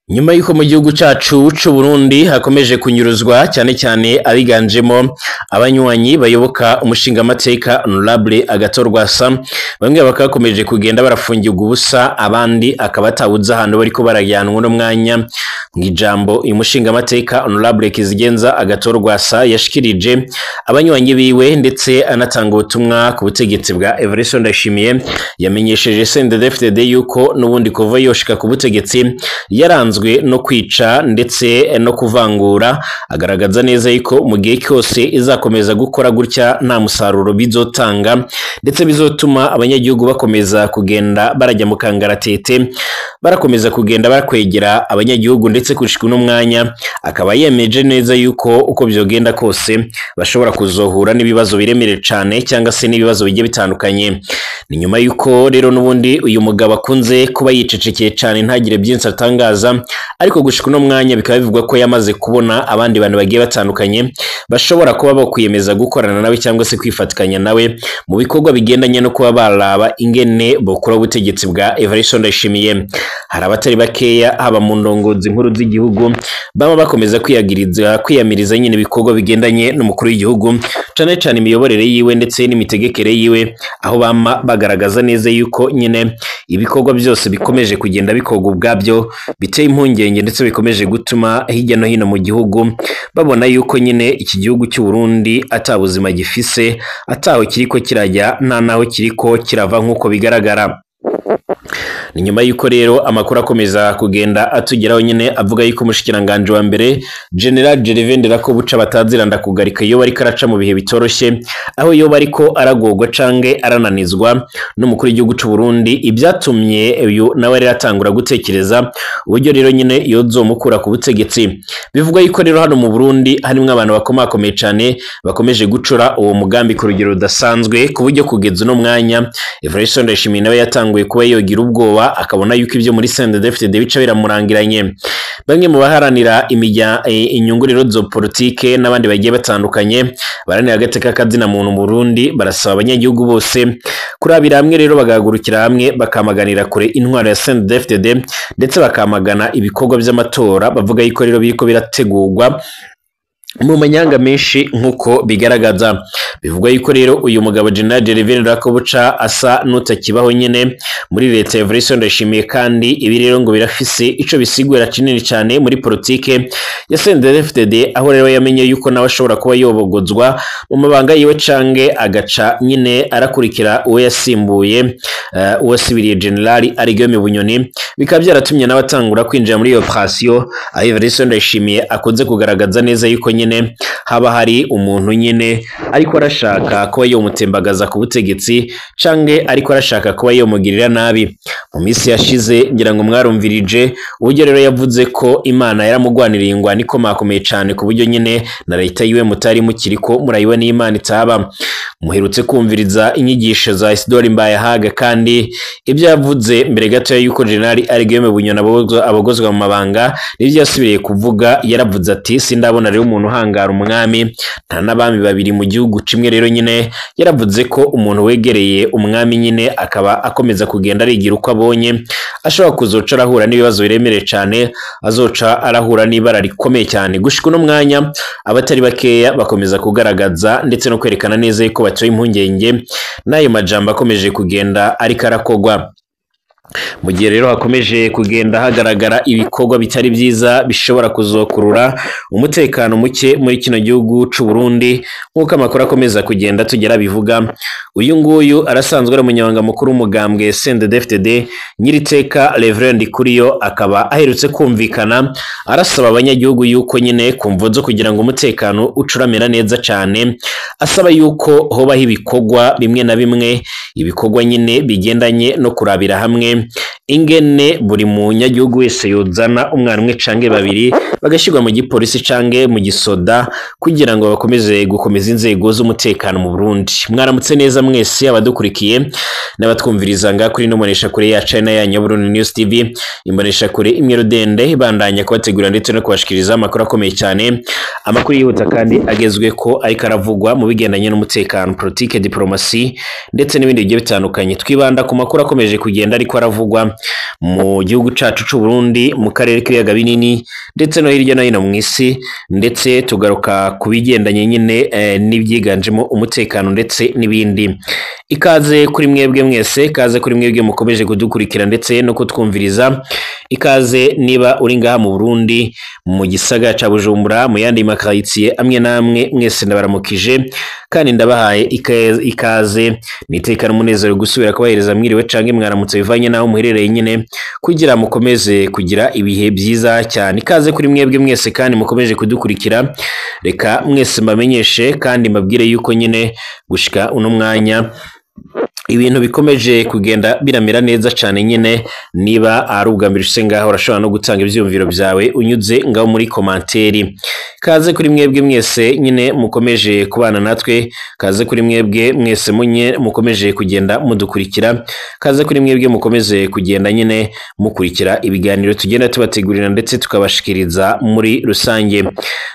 Nyuma yuko mu gihugu cacu c'u Burundi hakomeje kunyuruzwa cyane cyane abiganjemo abanywanyi bayoboka umushinga amateka Honorable Agathon Rwasa, bamwe bakakomeje kugenda barafungirwa ubusa, abandi akabatabuza ahantu bariko barajyanwa no mwanya mw'ijambo uyu mushinga amateka Honorable Kizigenza Agathon Rwasa yashikirije abanywanyi biwe ndetse anatanga ubutumwa ku butegetsi bwa Evariste Ndayishimiye. Yamenyesheje CNDD-FDD yuko nubundi kuva yoshika ku butegetsi yaranzwe no kwica ndetse no kuvangura, agaragaza neza yuko mu gihe cyose izakomeza gukora gutya nta musaruro bizotanga, ndetse bizotuma abanyagihugu bakomeza kugenda barajya mu kangaratete, barakomeza kugenda bakwegera abanyagihugu, ndetse kushika no mwanya akaba yemeje neza yuko uko byogenda kose bashobora kuzohura n'ibibazo biremereye cyane cyangwa se n'ibibazo bigiye bitandukanye. Ni nyuma yuko rero nubundi uyu mugabo akunze kuba yicecekeye cyane ntagire byinshi atangaza, ariko gushika no mwanya bikaba bivugwa ko yamaze kubona abandi bantu bagiye batandukanye bashobora kuba bakwiyemeza gukorana nawe cyangwa se kwifatikanya nawe mu bikorwa bigendanye no kuba baraba ingene bokora ubutegetsi bwa Evariste Ndayishimiye. Hari abatari bakeya haba mu ndongozi nkuru z'igihugu baba bakomeza kwiyamiriza nyine ibikorwa bigendanye n'umukuru w'igihugu, cyane cyane imiyoborere yiwe ndetse n'imitegekere yiwe, aho bama bagaragaza neza yuko nyine ibikorwa byose bikomeje kugenda bikorwa ubwabyo biteye impungenge, ndetse bikomeje gutuma hirya no hino mu gihugu babona yuko nyine iki gihugu cy'u Burundi atabuzima gifise, ataho kiriko kirajya nta naho kiriko kirava nk'uko bigaragara. Ni nyuma yuko rero amakuru akomeza kugenda atugeraho nyine avuga yuko umushikiranganje wa mbere General Gervais Ndirakobuca bataziranda kugarika iyo bari karaca mu bihe bitoroshye, aho iyo bariko aragogwa cange arananizwa n'umukuru w'igihugu cy'u Burundi, ibyatumye uyu nawe rero atangura gutekereza uburyo rero iyo yozomukura ku butegetsi. Bivuga yuko rero hano mu Burundi harimo abantu bakomakomeye cyane bakomeje gucura uwo mugambi ku rugero rudasanzwe, ku buryo kugeza no mwanya Evariste Ndayishimiye nawe yatanguye kuba yogira ubwoba, akabona yuko ibyo muri CNDD-FDD bica biramurangiranye. Bamwe mu baharanira inyungu rero zo politike n'abandi bagiye batandukanye baranira agateka kazina muntu mu Burundi barasaba abanyagihugu bose kurabira hamwe rero bagahagurukira hamwe bakamaganira kure intwaro ya CNDD-FDD, ndetse bakamagana ibikorwa by'amatora bavuga yuko rero biriko birategurwa mu manyanga menshi nk'uko bigaragaza. Bivugwa yuko rero uyu mugabo General Gervais Ndirakobuca asa n'utakibaho nyine muri leta ya Evariste Ndayishimiye, kandi ibi rero ngo birafise ico bisigura kinini cyane muri politike ya CNDD-FDD, aho rero yamenye yuko nawe ashobora kuba yobogozwa mu mabanga yiwe cange agaca nyine arakurikira uwo yasimbuye uwasibiriye General Arigome Bunyoni. Bikaba byaratumye nawe atangura kwinjira muri iyo operation, aho Evariste Ndayishimiye akunze kugaragaza neza yuko nyine haba hari umuntu nyine ariko arashaka kuba yomutembagaza ku butegetsi cange ariko arashaka kuba yomugirira nabi. Mu minsi yashize ngira ngo mwarumvirije uburyo rero yavuze ko Imana yaramugwaniriye ingwani ikomakomeye cyane, ku buryo nyine na leta yiwe mutari mukiriko murayiwe n'Imana itaba. Muherutse kumviriza inyigisho za Isidore Mbayahaga, kandi ibyo yavuze mbere gato yuko General Arigome Bunyoni abogozwa mu mabanga nibyo yasubiriye kuvuga. Yaravuze ati sindabona rero umuntu uhangara umwami, nta n'abami babiri mu gihugu kimwe. Rero nyine yaravuze ko umuntu wegereye umwami nyine akaba akomeza kugenda arigira uko abonye, ashobora kuzoca arahura n'ibibazo biremereye cyane, azoca arahura n'ibara rikomeye cyane. Gushika no mwanya abatari bakeya bakomeza kugaragaza ndetse no kwerekana neza yuko batoye impungenge n'ayo majambo akomeje kugenda ariko arakogwa. Mu gihe rero hakomeje kugenda hagaragara ibikorwa bitari byiza bishobora kuzokurura umutekano muke muri kino gihugu cy'u Burundi, nk'uko amakuru akomeza kugenda tugera bivuga. Uyu nguyu arasanzwe ari umunyamabanga mukuru w'umugambwe CNDD-FDD Nyiriteka Reverend Ndikuriyo, akaba aherutse kumvikana arasaba abanyagihugu yuko nyine kumvo zo kugira ngo umutekano ucuramera neza cyane, asaba yuko hobaho ibikorwa bimwe na bimwe, ibikorwa nyine bigendanye no kurabira hamwe ingene buri munyagihugu wese yozana umwana umwe cange babiri bagashyirwa mu gipolisi cange mu gisoda, kugira ngo bakomeze gukomeza inzego z'umutekano mu Burundi. Mwaramutse neza mwese abadukurikiye n'abatwumviriza nga kuri nomonesha kure ya China ya Burundi News TV, imbonesha kure imwe rudende ibandanya kubategura ndetse no kubashikiriza amakuru akomeye cyane, amakuru yihuta kandi agezwe ko ariko aravugwa mu bigendanye n'umutekano, politike, diplomasi ndetse n'ibindi bigiye bitandukanye. Twibanda ku makuru akomeje kugenda ariko aravugwa mu gihugu cacu c'u Burundi mu karere k'ibiyaga binini ndetse no hirya no hino mu isi, ndetse tugaruka kubigendanye nyine n'ibyiganjemo umutekano ndetse n'ibindi. Ikaze kuri mwebwe mwese, ikaze kuri mwebwe mukomeje kudukurikira ndetse no kutwumviriza. Ikaze niba uri ngaha mu Burundi mu gisagara ca Bujumbura, mu yandi makaritsiye amwe namwe, mwese ndabaramukije kandi ndabahaye ikaze nitekana umunezero gusubira kubahereza mwiriwe canke mwaramutse bivanye naho muherereye nyine, kugira mukomeze kugira ibihe byiza cyane. Ikaze kuri mwebwe mwese kandi mukomeje kudukurikira. Reka mwese mbamenyeshe kandi mbabwire yuko nyine gushika uno mwanya ibintu bikomeje kugenda biramera neza cyane nyine. Niba ari ubwa mbere use ngaho, urashobora no gutanga ivyumviro byawe unyuze ngaho muri komanteri. Kaze kuri mwebwe mwese nyine mukomeje kubana natwe, kaze kuri mwebwe mwese mukomeje kugenda mudukurikira, kaze kuri mwebwe mukomeze kugenda nyine mukurikira ibiganiro tugenda tubategurira ndetse tukabashikiriza muri rusange.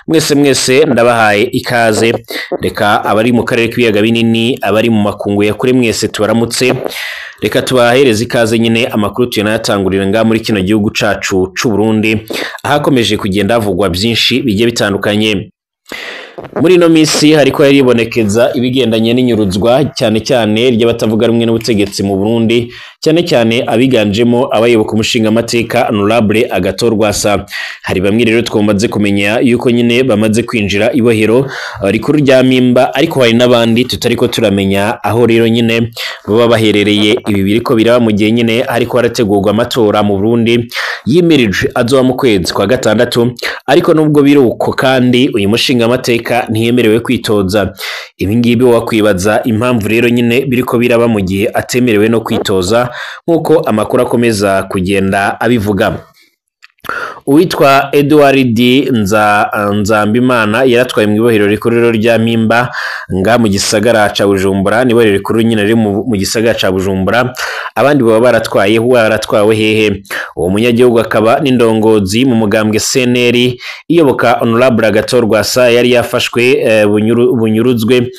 Mwese ndabahaye ikaze. Reka abari mu karere k'ibiyaga binini, abari mu makungu ya kure, mwese tubaramutse. Reka tubahereze ikaze nyine amakuru tuyanatangurira nga muri kino gihugu cacu c'u Burundi, ahakomeje kugenda havugwa byinshi bigiye bitandukanye. Muri no misi hariko yaribonekeza ibigendanye n'inyuruzwa cyane cyane ry'abatavuga rumwe n'ubutegetsi mu Burundi, cyane cyane abiganjemo abayoboka umushinga amateka Honorable Agathon Rwasa. Hari bamwe rero twamaze kumenya yuko nyine bamaze kwinjira ibohero rikuru rya Mpimba, ariko hari n'abandi tutariko turamenya aho rero nyine baba baherereye. Ibi biriko biraba mu gihe nyine ariko harategurwa amatora mu Burundi yimirije azoba mu kwezi kwa gatandatu, ariko nubwo biruko kandi uyu mushinga amateka ntiyemerewe kwitoza. Ibi ngibi wakwibaza impamvu rero nyine biriko biraba mu gihe atemerewe no kwitoza, nkuko amakuru akomeza kugenda abivuga. Uwitwa Edouard Nzambimana yaratwaye mu ibohero rikuru rya Mpimba nga mu gisagara ca Bujumbura. Ni ibohero rikuru nyine riri mu gisagara ca Bujumbura. Abandi baba baratwawe hehe? Uwo munyagihugu akaba n'indongozi mu mugambwe CNL iyoboka Honorable Agathon Rwasa yari yafashwe bunyuruzwe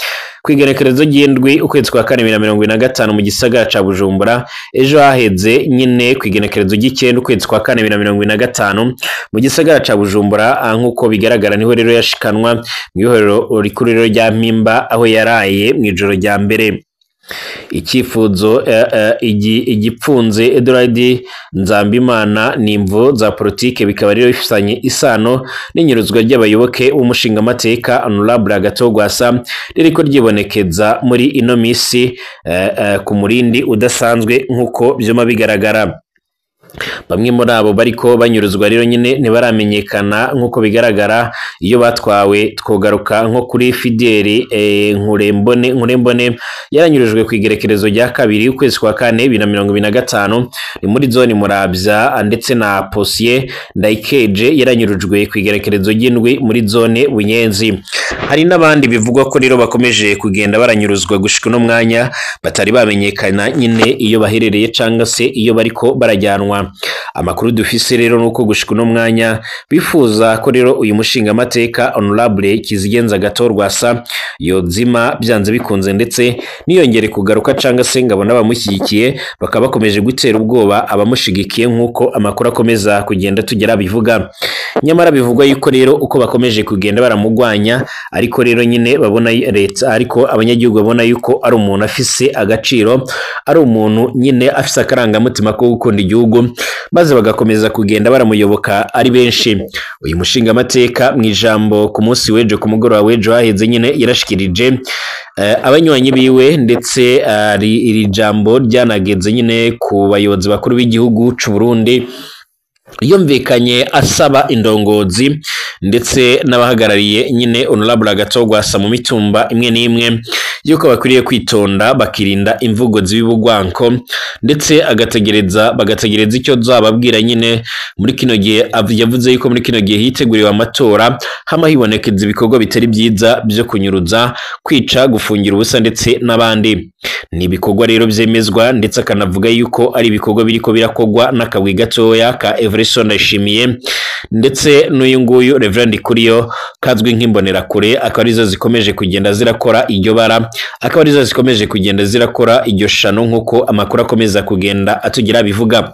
kwigerekerezo ry'indwi ukwezi kwa 2025 mu gisagara ca Bujumbura. Ejo haheze nyine kwigerekerezo ry'ikenda ukwezi kwa 2025 mu gisagara ca Bujumbura, nkuko bigaragara niho rero yashikanwa mu ibohero rikuru rya Mpimba, aho yaraye mu ijoro rya mbere. Icyifuzo igipfunze Edouard Nzambimana n'imvo za politike bikaba rero bifitanye isano n'inyuruzwa ry'abayoboke umushinga amateka Honorable Agathon Rwasa ririko ryibonekeza muri ino misi ku murindi udasanzwe nkuko byoma bigaragara. Bamwe muri abo bariko banyuruzwa rero nyine ntibaramenyekana nkuko bigaragara. Iyo batwawe twogaruka nko kuri Fideli Nkurembone yaranyurujwe kwigerekerezo rya kabiri ukwezi kwa 4 2025 ni muri zone Muravya, ndetse na Posier Ndayikeje yaranyurujwe kwigerekerezo ry'indwi muri zone Bunyenzi. Hari n'abandi bivugwa ko rero bakomeje kugenda baranyuruzwa gushika no mwanya batari bamenyekana nyine iyo baherereye canga se iyo bariko barajyanwa. Amakuru dufise rero nuko gushika no mwanya bifuza ko rero uyu mushinga amateka Honorable Kizigenza Agathon Rwasa yozima byanze bikunze, ndetse niyongere kugaruka canga se ngabona abamushyigikiye bakaba bakomeje gutera ubwoba abamushigikiye, nkuko amakuru akomeza kugenda tugera bivuga. Nyamara bivugwa yuko rero uko bakomeje kugenda baramugwanya, ariko rero nyine babona leta, ariko abanyagihugu babona yuko ari umuntu afise agaciro, ari umuntu nyine afise akarangamutima ko gukunda igihugu, maze bagakomeza kugenda baramuyoboka ari benshi. Uyu mushinga amateka mu ijambo ku munsi w'ejo, ku mugoroba w'ejo haheze nyine yarashikirije abanywanyi biwe, ndetse iri jambo ryanagenze nyine ku bayobozi bakuru b'igihugu c'u Burundi, yumvikanye asaba indongozi ndetse n'abahagarariye nyine Honorable Agathon Rwasa mu mitumba imwe n'imwe yuko bakwiriye kwitonda bakirinda imvugo z'ibibugwanko, ndetse bagategereza icyo zababwira nyine muri kino gihe. Yavuze yuko muri kino gihe hiteguriwe amatora, hama hibonekeza ibikorwa bitari byiza byo kunyuruza, kwica, gufungira ubusa ndetse n'abandi. Ni ibikorwa rero byemezwa, ndetse akanavuga yuko ari ibikorwa biriko birakogwa n'akabwi gatoya ka Everson Ndayishimiye ndetse n'uyu nguyu Reverend Kuriyo kazwi nk'imbonerakure akaba arizo zikomeje kugenda zirakora iryo bara, akaba arizo zikomeje kugenda zirakora iryo shano nk'uko amakuru akomeza kugenda atugira bivuga.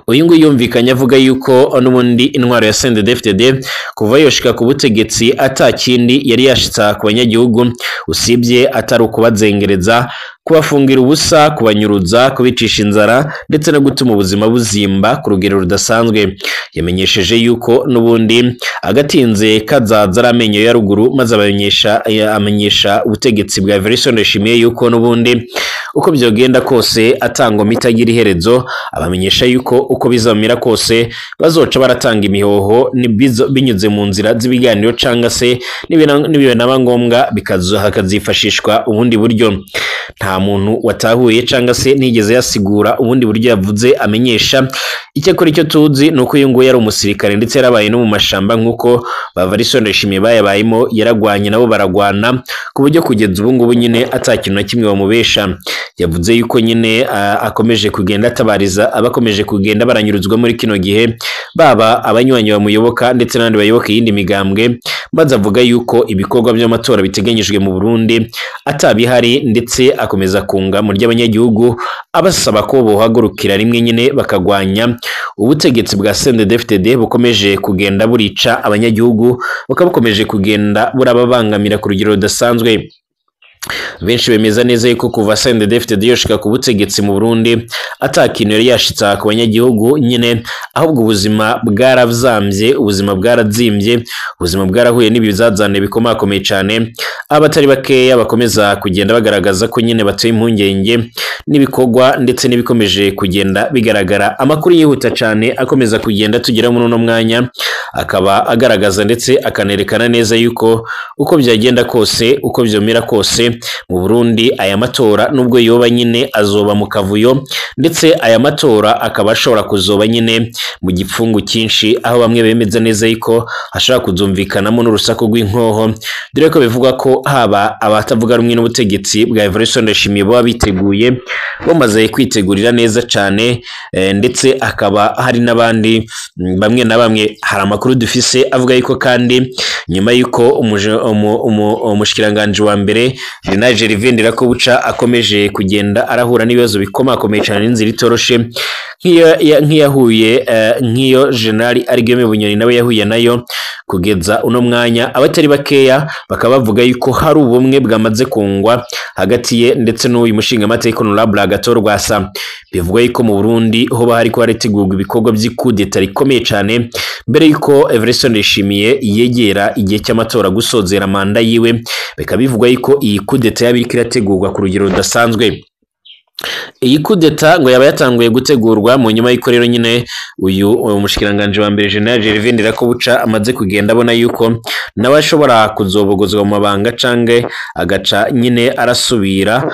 Uyu nguyu yumvikanye avuga yuko n'ubundi intwaro ya CNDD-FDD kuva yoshika ku butegetsi atakindi yari yashitsa ku banyagihugu usibye atari ukubazengereza, kubafungira ubusa, kubanyuruza, kubicisha inzara ndetse no gutuma ubuzima buzimba ku rugero rudasanzwe. Yamenyesheje yuko n'ubundi agatinze kazaza aramenyo ya ruguru, maze amenyesha ubutegetsi bwa Evariste Ndayishimiye yuko n'ubundi uko byogenda kose atangwa mitagira iherezo, abamenyesha yuko uko bizamira kose bazoca baratanga imihoho binyuze mu nzira z'ibiganiro canga se nibinaba ngombwa hakazifashishwa ubundi buryo. Nta muntu watahuye canga se ntigeze yasigura ubundi buryo yavuze amenyesha. Icyakora icyo tuzi nuko uyu nguyu yari umusirikare ndetse yarabaye no mu mashamba nk'uko Evariste Ndayishimiye bayabayemo, yaragwanye nabo baragwana ku buryo kugeza ubu ngubu nyine atakintu na kimwe bamubesha. Yavuze yuko nyine akomeje kugenda atabariza abakomeje kugenda baranyuruzwa muri kino gihe, baba abanywanyi bamuyoboka ndetse n'abandi bayoboka iyindi migambwe, maze avuga yuko ibikorwa by'amatora biteganyijwe mu Burundi atabihari, ndetse akomeza kunga mu ry'abanyagihugu abasaba ko bohagurukira rimwe nyine bakagwanya ubutegetsi bwa CNDD-FDD bukomeje kugenda burica abanyagihugu, bukomeje kugenda burababangamira ku rugero rudasanzwe. Benshi bemeza neza yuko kuva CNDD-FDD yoshika ku butegetsi mu Burundi atakintu yari yashitsa ku banyagihugu nyine, ahubwo ubuzima bwaravzambye, ubuzima bwarazimbye, ubuzima bwarahuye n'ibizazane bikomakomeye cyane. Abatari bakeya bakomeza kugenda bagaragaza ko nyine batuye impungenge n'ibikorwa ndetse n'ibikomeje kugenda bigaragara. Amakuru yihuta cyane akomeza kugenda tugira muri uno mwanya, akaba agaragaza ndetse akanerekana neza yuko uko byagenda kose, uko byomera kose mu Burundi aya matora nubwo yoba nyine azoba mu kavuyo, ndetse aya matora akaba ashobora kuzoba nyine mu gipfungu cyinshi, aho bamwe bemeza neza yuko hashobora kuzumvikanamo n'urusaku rw'inkoho, dore ko bivuga ko haba abatavuga rumwe n'ubutegetsi bwa Evariste Ndayishimiye baba biteguye, bamaze kwitegurira neza cyane, ndetse akaba hari n'abandi bamwe na bamwe. Hari amakuru dufise avuga yuko kandi nyuma yuko umushikiranganje wa mbere General Gervais Ndirakobuca akomeje kugenda arahura n'ibibazo bikomakomeye cyane n'inzira itoroshe nk'iyo General Arigeme Bunyoni nawe yahuye nayo, kugeza uno mwanya abatari bakeya bakaba bavuga yuko hari ubumwe bwamaze kungwa hagati ye ndetse n'uyu mushinga amateka Honorable Agathon Rwasa. Bivuga yuko mu Burundi hoba hariko harategurwa ibikorwa by'ikudeta rikomeye cyane mbere yuko Evariste Ndayishimiye yegera igihe cy'amatora gusozera manda yiwe. Bikaba bivugwa yuko iyi kudeta yabiriko irategurwa ku rugero rudasanzwe. Iyi kudeta ngo yaba yatanguye gutegurwa mu nyuma y'iko rero nyine uyu mushikiranganje wa mbere General Gervais Ndirakobuca amaze kugenda abona yuko nawe ashobora kuzobogozwa mu mabanga cange agaca nyine arasubira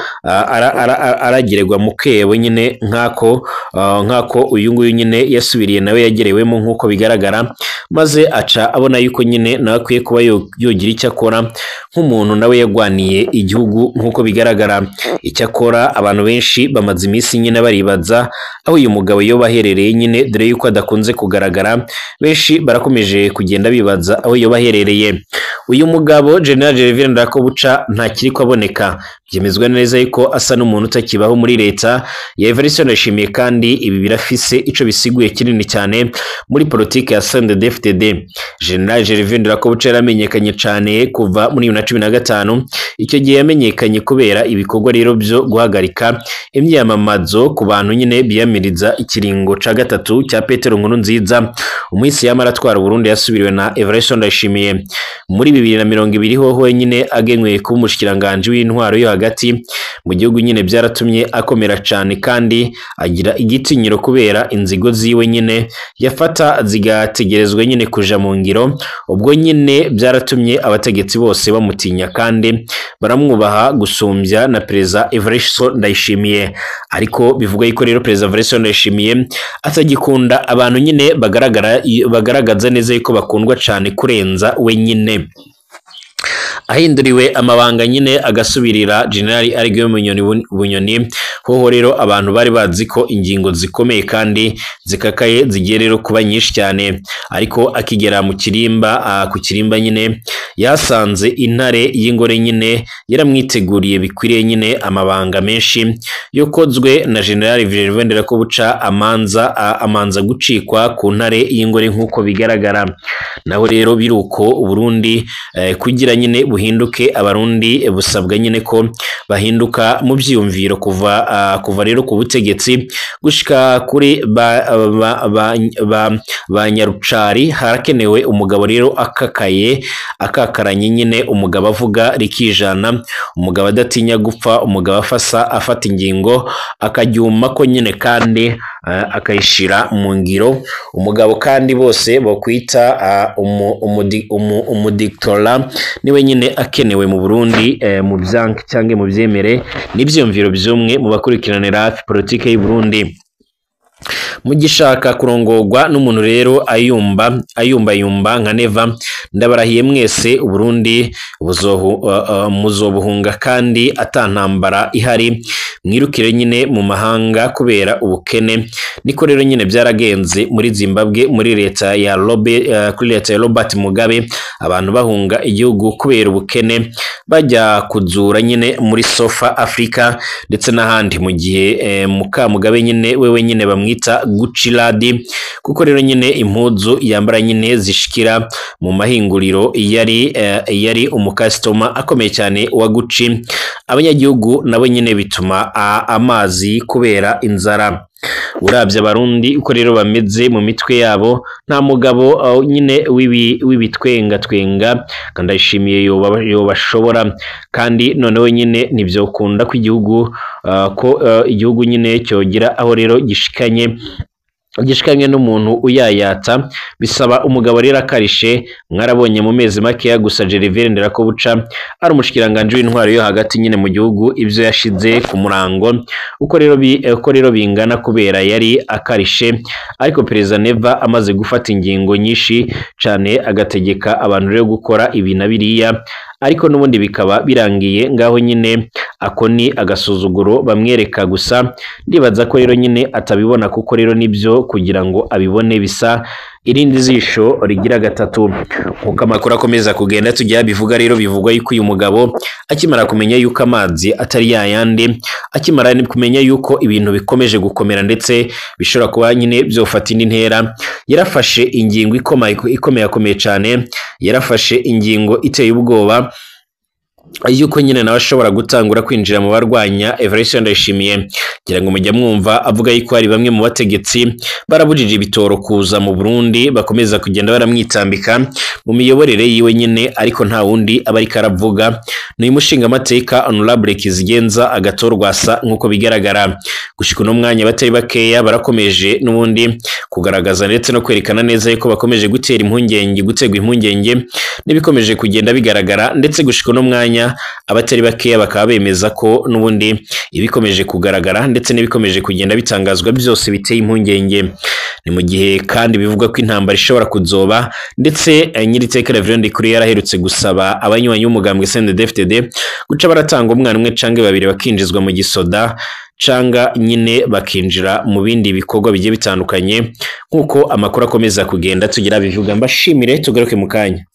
aragiregwa mu kebo nyine nkako uyu nguyu nyine yasubiriye nawe yagerewemo nk'uko bigaragara, maze aca abona yuko nyine nawe akwiye kuba yogira icyo akora nk'umuntu nawe yagwaniye igihugu nk'uko bigaragara. Icyakora abantu benshi bamaze iminsi nyine baribaza aho uyu mugabo yoba aherereye nyine, dore yuko adakunze kugaragara. Benshi barakomeje kugenda bibaza aho yoba aherereye. Uyu mugabo General Gervais Ndirakobuca ntakiri kwaboneka, byemezwa neza yuko asa n'umuntu utakibaho muri leta ya Evariste Ndayishimiye, kandi ibi birafise ico bisiguye kinini cyane muri politike ya CNDD-FDD. General Gervais Ndirakobuca yaramenyekanye cyane kuva muri 2015. Icyo gihe yamenyekanye kubera ibikorwa rero byo guhagarika imyamamazo ku bantu nyine biyamiriza ikiringo ca gatatu cya Petero Nkurunziza, umuhisi yamaratwara Burundi yasubiriwe na Evariste Ndayishimiye. Muri 2020 hoho nyine agenywe kuba umushikiranganje w'intwaro yo hagati mu gihugu nyine byaratumye akomera cyane, kandi agira igitinyiro kubera inzigo ziwe nyine yafata zigategerezwa nyine kuja mu ngiro. Ubwo nyine byaratumye abategetsi bose bamutinya kandi baramwubaha gusumbya na Perezida Evariste Ndayishimiye. Ariko bivuga yuko rero Perezida Evariste Ndayishimiye atagikunda abantu nyine bagaragaza neza yuko bakundwa cyane kurenza we nyine. Ahinduriwe amabanga nyine agasubirira General Arigeme Bunyoni hoho rero abantu bari bazi ko ingingo zikomeye kandi zikakaye zigiye rero kuba nyinshi cyane, ariko akigera mu kirimba ku kirimba nyine yasanze intare y'ingore nyine yaramwiteguriye bikwiriye nyine amabanga menshi yokozwe na General Valery Nderakobuca amanza gucikwa ku ntare y'ingore nk'uko bigaragara. Naho rero biruko Burundi kugira nyine buhinduke, abarundi busabwa nyine ko bahinduka mu byiyumviro kuva rero ku butegetsi gushika kuri ba Nyarucari. Harakenewe umugabo rero akakaranye nyine, umugabo avuga rikijana, umugabo adatinya gupfa, umugabo afata ingingo akaryuma ko nyine kandi akayishira mu ngiro, umugabo kandi bose bokwita umudiktora niwe nyine akenewe mu Burundi mu byanke cyangwa mu byemere n'ibyumviro by'umwe mu bakurikiranira hafi politike y'u Burundi. Mugishaka kurongorwa n'umuntu rero ayumba nka Neva, ndabarahiye mwese Uburundi muzobuhunga kandi atantambara ihari, mwirukire nyine mu mahanga kubera ubukene. Niko rero nyine byaragenze muri Zimbabwe muri leta ya Robert Mugabe, abantu bahunga igihugu kubera ubukene bajya kuzura nyine muri South Africa ndetse n'ahandi, mu gihe Mugabe nyine wewe nyine bamwita Gucci, kuko rero nyine impuzu yambara nyine zishikira mu mahinguriro yari umukastoma akomeye cyane wa Gucci. Abanyagihugu nabo nyine bituma amazi kubera inzara. Urabye abarundi uko rero bameze mu mitwe yabo, nta mugabo nyine w'ibitwenga kandi ashimiye yobashobora, kandi noneho nyine nibyo kunda ko igihugu nyine cyogira aho rero gishikanye n'umuntu uyayata. Bisaba umugabo rero akarishe. Mwarabonye mu mezi make gusa Valery Nderakobuca ari umushikiranganje w'intwaro yo hagati nyine mu gihugu, ibyo yashize ku murango uko rero bingana kubera yari akarishe. Ariko Perezida Neva amaze gufata ingingo nyinshi cyane agategeka abantu rero gukora ibi na biriya, ariko n'ubundi bikaba birangiye ngaho nyine. Ako ni agasuzuguro bamwereka gusa, ndibaza ko rero nyine atabibona, kuko rero nibyo kugira ngo abibone bisa irindi zisho rigira gatatu. Nkuko amakuru akomeza kugenda tujya bivuga rero, bivugwa yuko uyu mugabo akimara kumenya yuko amazi atari yayandi, akimara kumenya yuko ibintu bikomeje gukomera ndetse bishobora kuba nyine byofata indi ntera, yarafashe ingingo ikomeye cyane, yarafashe ingingo iteye ubwoba yuko nyine nawe ashobora gutangura kwinjira mu barwanya Evariste Ndayishimiye. Ngira ngo mujya mwumva avuga yuko hari bamwe mu bategetsi barabujije ibitoro kuza mu Burundi, bakomeza kugenda baramwitambika mu miyoborere yiwe nyine, ariko nta wundi aba ariko aravuga. Ni umushinga amateka Honorable Kizigenza Agathon-Rwasa nk'uko bigaragara. Gushika no mwanya batari bakeya barakomeje n'ubundi kugaragaza ndetse no kwerekana neza yuko bakomeje guterwa impungenge n'ibikomeje kugenda bigaragara, ndetse gushika no mwanya abatari bakeya bakaba bemeza ko n'ubundi ibikomeje kugaragara ndetse n'ibikomeje kugenda bitangazwa byose biteye impungenge. Ni mu gihe kandi bivuga ko intambara ishobora kuzoba, ndetse nyir'iteka Valery Ndikuriye yaraherutse gusaba abanywanyi b'umugambwe CNDD-FDD guca baratanga umwana umwe canke babiri bakinjizwa mu gisoda canga nyine bakinjira mu bindi bikorwa bigiye bitandukanye, nkuko amakuru akomeza kugenda tugira bivuga. Mbashimire, tugaruke mu kanya.